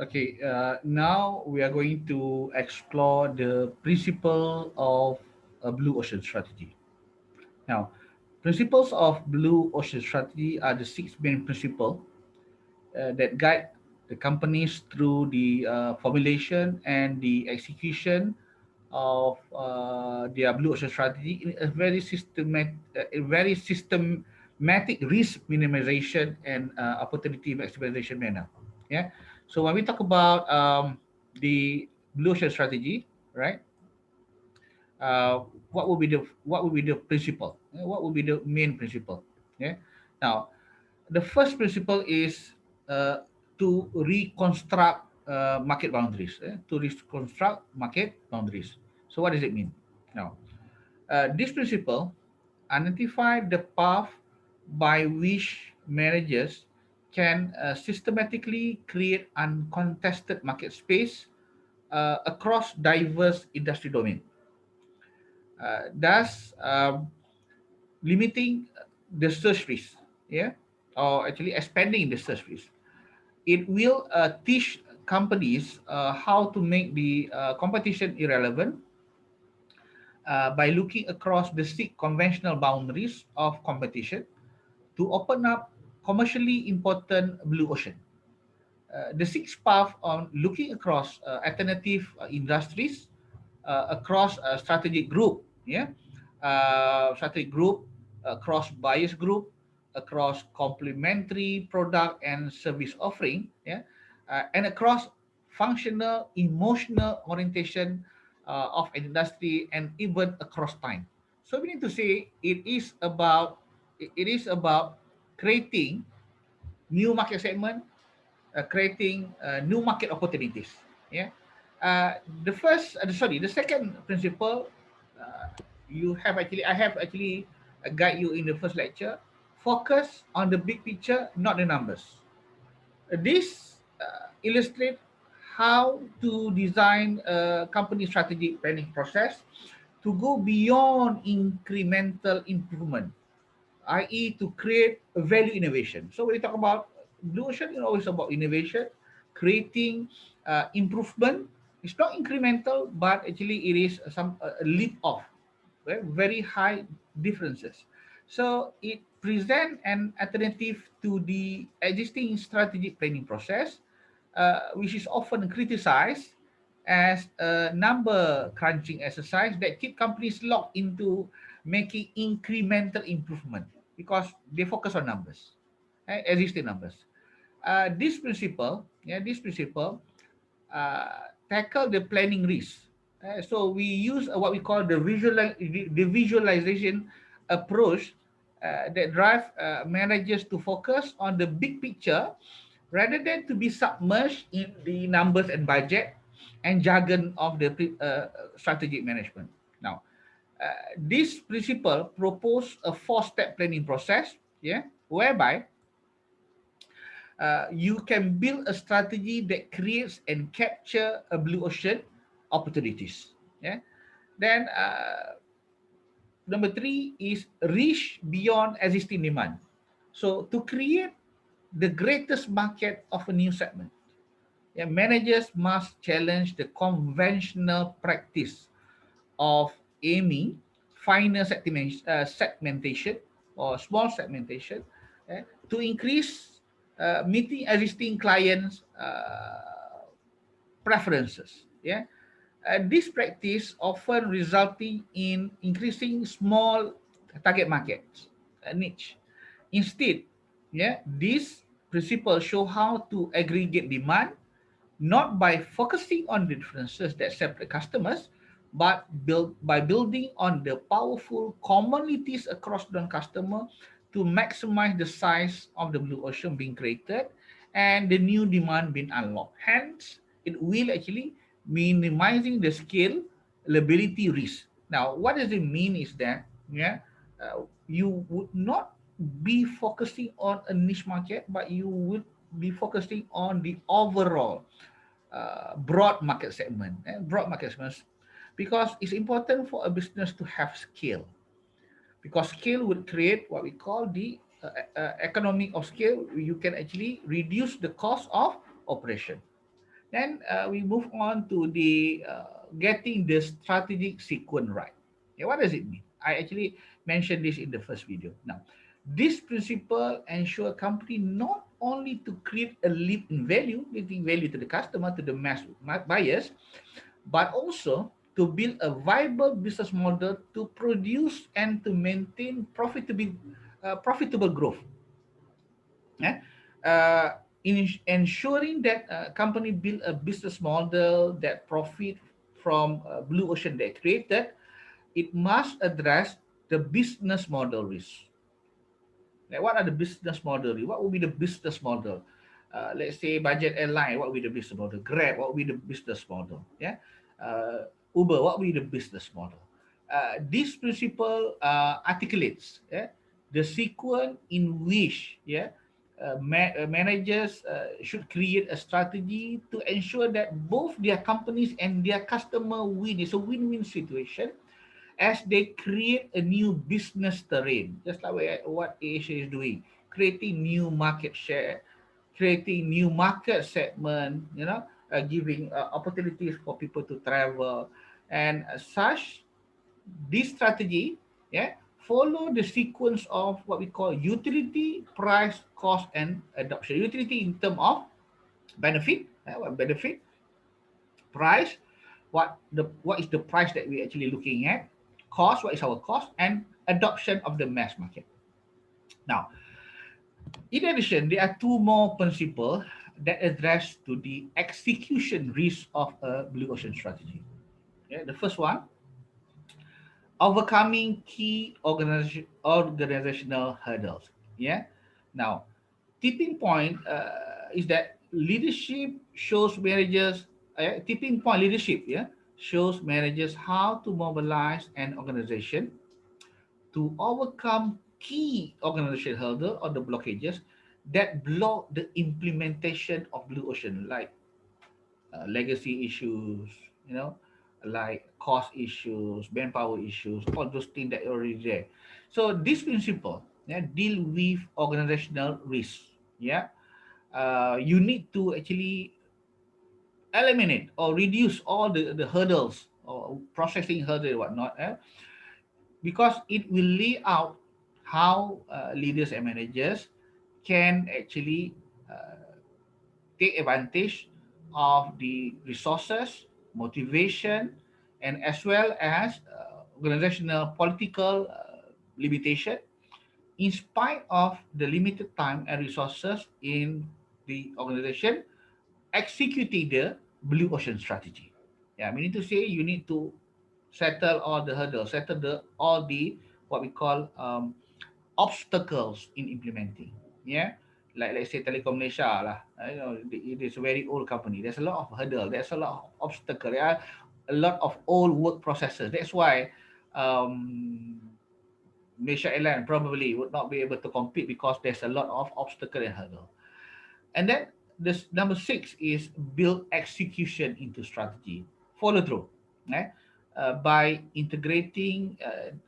Okay, now we are going to explore the principle of a blue ocean strategy. Now, principles of blue ocean strategy are the six main principles that guide the companies through the formulation and the execution of their blue ocean strategy in a very systematic risk minimization and opportunity maximization manner. Yeah. So when we talk about the blue ocean strategy, right? Uh, what would be the principle? What would be the main principle? Yeah. Now, the first principle is to reconstruct market boundaries. To reconstruct market boundaries. So what does it mean? Now, this principle identify the path by which managers can systematically create uncontested market space across diverse industry domain. Thus, limiting the search risk, yeah, or actually expanding the search risk. It will teach companies how to make the competition irrelevant by looking across the strict conventional boundaries of competition to open up commercially important blue ocean. The sixth path on looking across alternative industries across a strategic group, yeah, strategic group, across buyers group, across complementary product and service offering, yeah, and across functional, emotional orientation of an industry and even across time. So we need to say it is about creating new market segment, creating new market opportunities. Yeah. The second principle, I have actually guide you in the first lecture. Focus on the big picture, not the numbers. This illustrate how to design a company strategic planning process to go beyond incremental improvement, i.e., to create a value innovation. So when we talk about blue ocean, it's always about innovation, creating improvement. It's not incremental, but actually it is a leap off, right? Very high differences. So it presents an alternative to the existing strategic planning process, which is often criticized as a number crunching exercise that keep companies locked into making incremental improvement because they focus on numbers, existing numbers. This principle tackle the planning risk. So we use what we call the visualization approach that drive managers to focus on the big picture rather than to be submerged in the numbers and budget and jargon of the strategic management. Now, this principle propose a four-step planning process, yeah, whereby you can build a strategy that creates and capture a blue ocean opportunities. Yeah. Then number three is reach beyond existing demand. So to create the greatest market of a new segment, yeah, managers must challenge the conventional practice of aiming finer segmentation or small segmentation to increase meeting existing clients' preferences. Yeah, this practice often resulting in increasing small target markets, niche. Instead, yeah, these principles show how to aggregate demand not by focusing on the differences that separate customers, but by building on the powerful communities across non-customer to maximize the size of the blue ocean being created and the new demand being unlocked. Hence, it will actually minimizing the scalability risk. Now, what does it mean is that, yeah, you would not be focusing on a niche market, but you would be focusing on the overall broad market segment, broad market segments, because it's important for a business to have scale. Because scale would create what we call the economic of scale. You can actually reduce the cost of operation. Then we move on to the getting the strategic sequence right. Yeah, what does it mean? I actually mentioned this in the first video. Now, this principle ensure company not only to create a leap in value, giving value to the customer, to the buyers, but also to build a viable business model to produce and to maintain profitable growth. eh? uh, in ensuring that company build a business model that profit from blue ocean they created, it must address the business model risk. Like what are the business model? What will be the business model? Let's say budget airline, what will be the business model? Grab, what will be the business model? Yeah. Uber, what will be the business model? This principle articulates, the sequence in which, managers should create a strategy to ensure that both their companies and their customer win. It's a win-win situation as they create a new business terrain, just like what Asia is doing, creating new market share, creating new market segment, giving opportunities for people to travel, and such this strategy, follow the sequence of what we call utility, price, cost, and adoption. Utility in term of benefit, what benefit, price, what is the price that we're actually looking at, cost, what is our cost, and adoption of the mass market. Now, in addition, there are two more principles that address to the execution risk of a blue ocean strategy. The first one, overcoming key organizational hurdles. Yeah. Now, tipping point is that leadership shows managers. Tipping point leadership, shows managers how to mobilize an organization to overcome key organizational hurdle or the blockages that block the implementation of blue ocean, like legacy issues, you know, like cost issues, manpower issues, all those things that are already there. So this principle, deal with organizational risk. Yeah, you need to actually eliminate or reduce all the hurdles or processing hurdle and whatnot, because it will lay out how leaders and managers can actually take advantage of the resources, motivation, and as well as organizational political limitation in spite of the limited time and resources in the organization executing the blue ocean strategy. Yeah, meaning to say you need to settle all the hurdles, settle all the what we call obstacles in implementing. Yeah, like let's say Telekom Malaysia lah. It is a very old company. There's a lot of hurdle. There's a lot of obstacle. There are a lot of old work processes. That's why um, Malaysia Airlines probably would not be able to compete because there's a lot of obstacle and hurdle. And then this number six is build execution into strategy. Follow through. eh? By integrating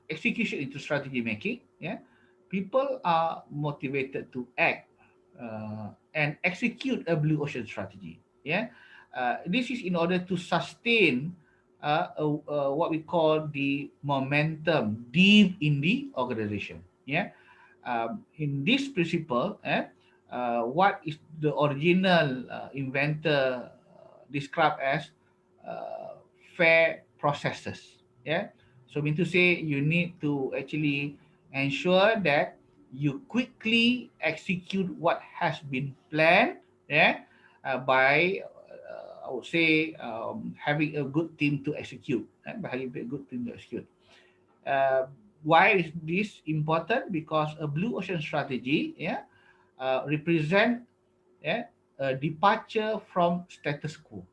execution into strategy making, people are motivated to act and execute a blue ocean strategy. This is in order to sustain what we call the momentum deep in the organization. In this principle, what is the original inventor described as uh, fair processes. So mean to say you need to actually ensure that you quickly execute what has been planned. By I would say having a good team to execute. By having a good team to execute. uh, why is this important? Because a blue ocean strategy, represent, a departure from status quo.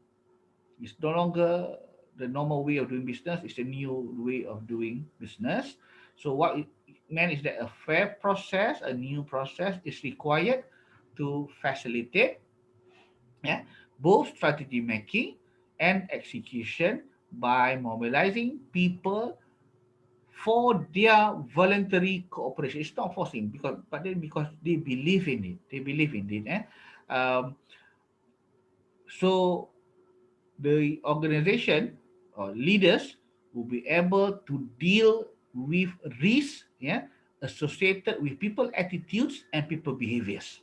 It's no longer the normal way of doing business. It's a new way of doing business. So what it meant is that a fair process, a new process, is required to facilitate, both strategy making and execution by mobilizing people for their voluntary cooperation. It's not forcing, because but then because they believe in it. They believe in it. Um, so The organization or leaders will be able to deal with risks, yeah, associated with people attitudes and people behaviors.